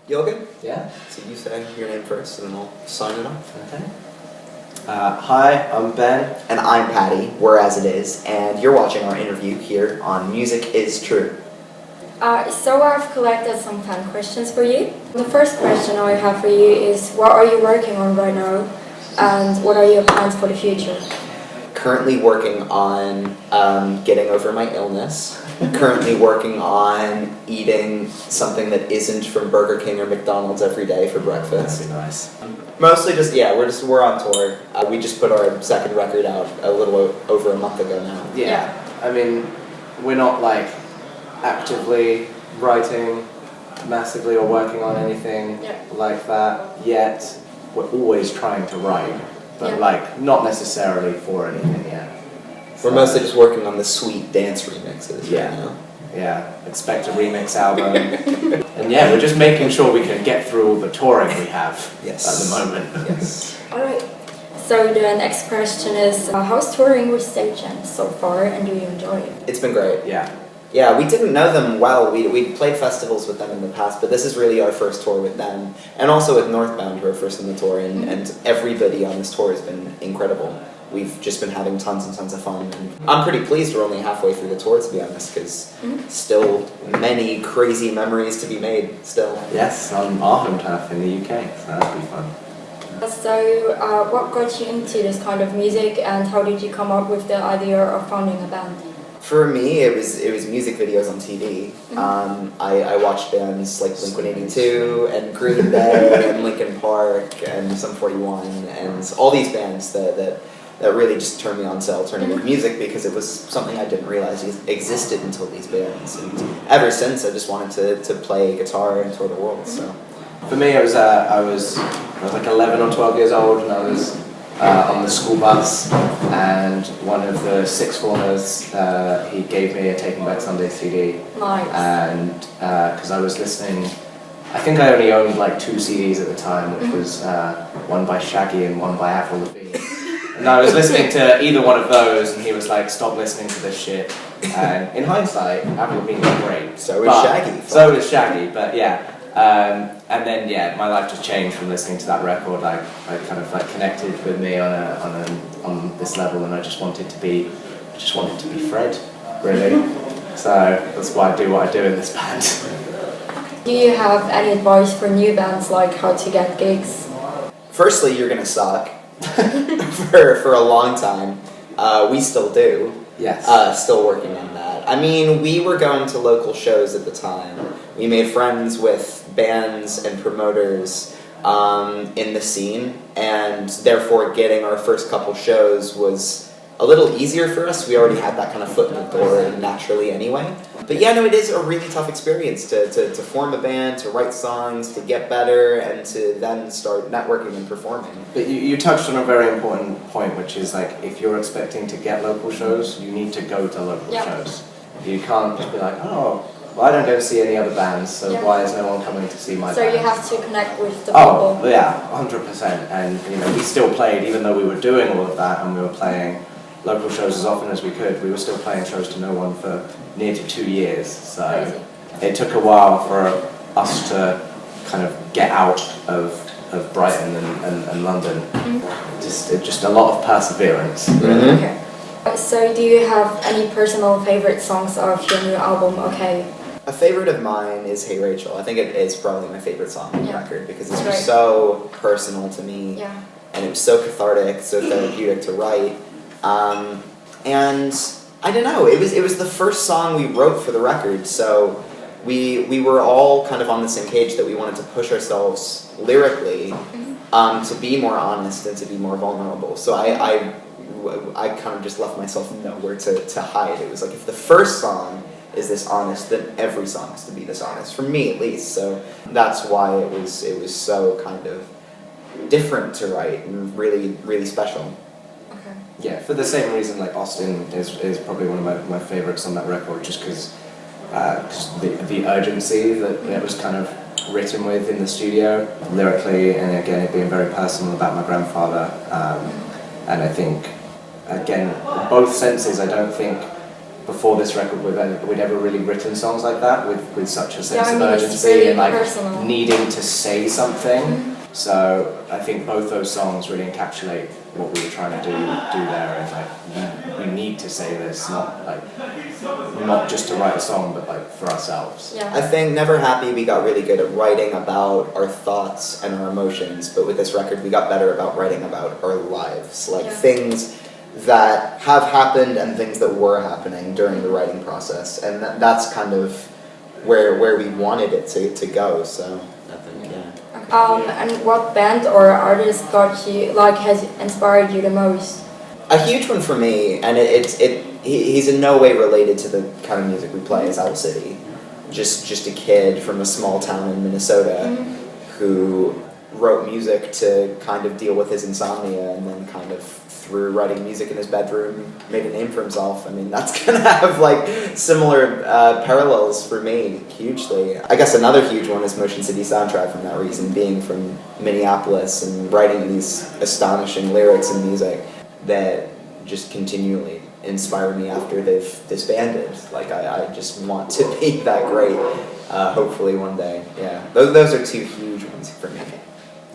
You all good? Yeah. So you say your name first, and then we'll sign it off. Okay. Hi, I'm Ben. And I'm Patty, Whereas It Is, and you're watching our interview here on Music is True. So I've collected some fan questions for you. The first question I have for you is, what are you working on right now, and what are your plans for the future? Currently working on getting over my illness. Currently working on eating something that isn't from Burger King or McDonald's every day for breakfast. That'd be nice. Mostly we're on tour. We just put our second record out a little over a month ago now. Yeah. I mean, we're not like actively writing massively or working on anything like that yet. We're always trying to write, but like not necessarily for anything yet. We're mostly just working on the sweet dance remixes right now. Yeah, expect a remix album. And yeah, we're just making sure we can get through all the touring we have at the moment. Yes. Alright. So the next question is, how's touring with State Champs so far, and do you enjoy it? It's been great. Yeah. Yeah, we didn't know them well. We'd played festivals with them in the past, but this is really our first tour with them. And also with Northbound, who are first on the tour, and everybody on this tour has been incredible. We've just been having tons and tons of fun. And I'm pretty pleased we're only halfway through the tour, to be honest, because still many crazy memories to be made still. Yes, on our home turf in the UK, so that'll be fun. So what got you into this kind of music, and how did you come up with the idea of founding a band? For me, it was music videos on TV. I watched bands like Blink-182 and Green Day and Linkin Park and Sum 41 and all these bands that really just turned me on to alternative music, because it was something I didn't realize existed until these bands. And ever since, I just wanted to play guitar and tour the world. So for me, it was I was like 11 or 12 years old, and I was on the school bus, and one of the sixth formers, he gave me a Taking Back Sunday CD. Nice. And because I was listening, I think I only owned like 2 CDs at the time, which was one by Shaggy and one by Avril Lavigne. And I was listening to either one of those, and he was like, "Stop listening to this shit." And in hindsight, Avril Lavigne was great. So was Shaggy. So was Shaggy, but yeah. And then my life just changed from listening to that record. I kind of like connected with me on this level, and I just wanted to be Fred, really. So that's why I do what I do in this band. Do you have any advice for new bands, like how to get gigs? firstly, you're gonna suck for a long time. We still do. Yes. Still working on that. I mean, we were going to local shows at the time. We made friends with bands and promoters in the scene, and therefore getting our first couple shows was a little easier for us. We already had that kind of foot in the door naturally anyway. But yeah, no, it is a really tough experience to form a band, to write songs, to get better, and to then start networking and performing. But you touched on a very important point, which is like, if you're expecting to get local shows, you need to go to local shows. You can't just be like, oh, well, I don't go to see any other bands, so why is no one coming to see my band? So you have to connect with the people. Oh, yeah, 100%. And we still played, even though we were doing all of that and we were playing local shows as often as we could, we were still playing shows to no one for near to 2 years. So it took a while for us to kind of get out of Brighton and London. Just a lot of perseverance, really. Okay. So do you have any personal favorite songs of your new album, Okay? A favorite of mine is Hey Rachel. I think it is probably my favorite song on the record because it's just Right. so personal to me. And it was so cathartic, so therapeutic to write. And I don't know, it was the first song we wrote for the record, so we were all kind of on the same page that we wanted to push ourselves lyrically to be more honest and to be more vulnerable. So I kind of just left myself nowhere to hide. It was like, if the first song is this honest, then every song has to be this honest, for me at least. So that's why it was so kind of different to write and really, really special. Yeah, for the same reason, like Austin is probably one of my favorites on that record, just because the urgency that it was kind of written with in the studio, lyrically, and again it being very personal about my grandfather. And I think, again, both senses, I don't think before this record we'd ever really written songs like that with such a sense of it's urgency really and like personal. needing to say something. So I think both those songs really encapsulate what we were trying to do there, and like we need to say this, not just to write a song, but like for ourselves. Yeah. I think Never Happy we got really good at writing about our thoughts and our emotions, but with this record we got better about writing about our lives, like things that have happened and things that were happening during the writing process, and that's kind of where we wanted it to go. So I think And what band or artist got you has inspired you the most? A huge one for me, and he's in no way related to the kind of music we play, is Owl City. Just a kid from a small town in Minnesota who wrote music to kind of deal with his insomnia, and then kind of through writing music in his bedroom made a name for himself. I mean, that's gonna have like similar parallels for me hugely. I guess another huge one is Motion City Soundtrack, from that reason, being from Minneapolis and writing these astonishing lyrics and music that just continually inspire me after they've disbanded. Like I just want to be that great, hopefully one day. Yeah, those are two huge ones for me.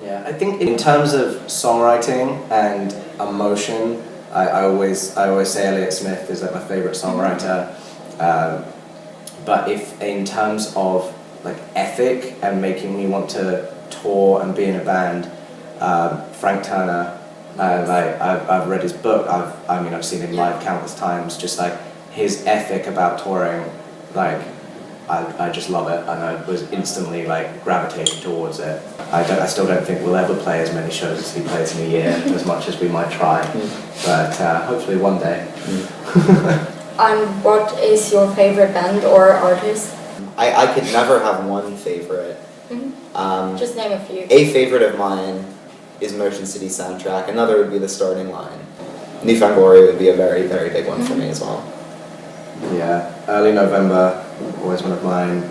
Yeah, I think in terms of songwriting and emotion, I always say Elliott Smith is like my favorite songwriter. But if in terms of like ethic and making me want to tour and be in a band, Frank Turner. I've read his book. I've seen him live countless times. Just like his ethic about touring, like I just love it, and I was instantly like gravitated towards it. I still don't think we'll ever play as many shows as he plays in a year, as much as we might try, but hopefully one day. And what is your favorite band or artist? I could never have one favorite. Just name a few. A favorite of mine is Motion City Soundtrack. Another would be The Starting Line. Newfound Glory would be a very, very big one for me as well. Yeah, Early November, always one of mine.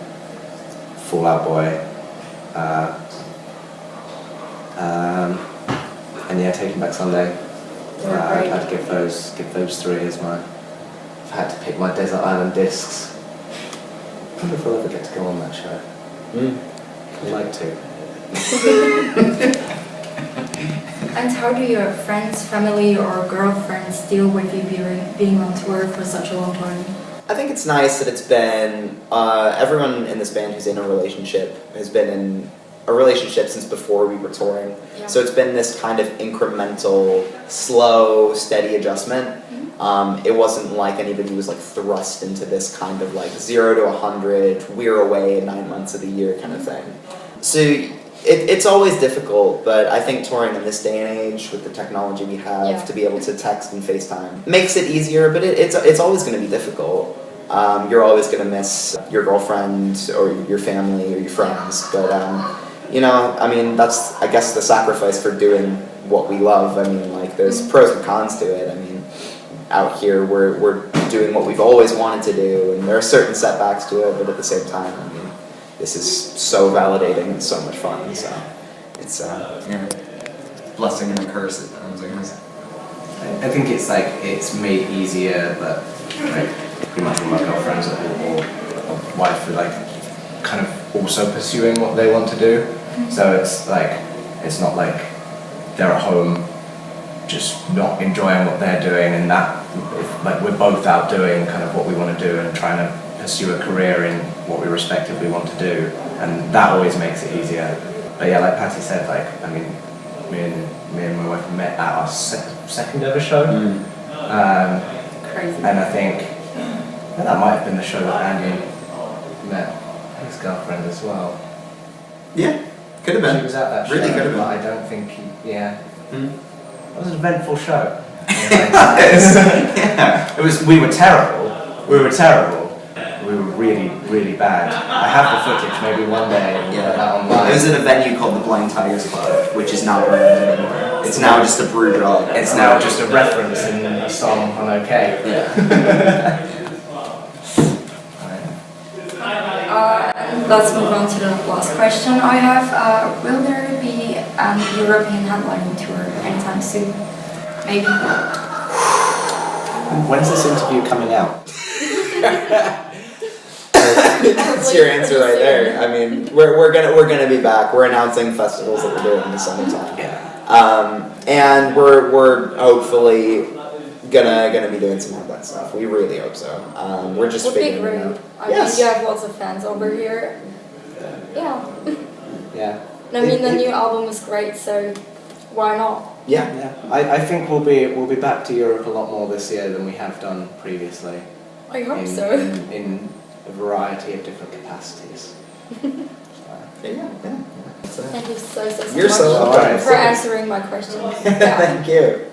Fall Out Boy. And yeah, Taking Back Sunday. I'd have to give those three as mine. If I had to pick my Desert Island discs. I wonder if I'll ever get to go on that show. I'd like to. And how do your friends, family or girlfriends deal with you being on tour for such a long time? I think it's nice that it's been, everyone in this band who's in a relationship has been in a relationship since before we were touring. Yeah. So it's been this kind of incremental, slow, steady adjustment. It wasn't like anybody was like thrust into this kind of like 0 to 100, we're away 9 months of the year kind of thing. So it's always difficult, but I think touring in this day and age with the technology we have to be able to text and FaceTime makes it easier, but it's always going to be difficult. You're always going to miss your girlfriend or your family or your friends, but I mean, that's, I guess, the sacrifice for doing what we love. I mean, like, there's pros and cons to it. I mean, out here we're doing what we've always wanted to do, and there are certain setbacks to it, but at the same time, I mean, this is so validating and so much fun, so it's blessing and a curse at times, I guess. I think it's like, it's made easier, but like pretty much all my girlfriends or wife are like kind of also pursuing what they want to do. So it's like, it's not like they're at home just not enjoying what they're doing, and that like we're both out doing kind of what we want to do and trying to pursue a career in what we respectively want to do, and that always makes it easier. But yeah, like Patty said, like, I mean, me and my wife met at our second ever show. Crazy. And I think that might have been the show that Andy met his girlfriend as well. Yeah, could have been. She was at that show, really could have been. But I don't think it was an eventful show. Yeah. We were terrible. We were really, really bad. I have the footage, maybe one day we'll put that online. It was at a venue called the Blind Tigers Club, which is not around anymore. It's now just a brew draw. It's now just a reference in a song on OK. Yeah. Let's move on to the last question I have. Will there be an European headlining tour anytime soon? Maybe. When's this interview coming out? That's your answer right there. I mean, we're gonna be back. We're announcing festivals that we're doing in the summertime. And we're hopefully gonna be doing some of that stuff. We really hope so. We're just figuring it out. I mean, you have lots of fans over here. Yeah. Yeah. I mean, the new album is great, so why not? Yeah. I think we'll be back to Europe a lot more this year than we have done previously. I hope so. In a variety of different capacities. Yeah. Thank you so You're much so welcome. for answering my questions. Thank you.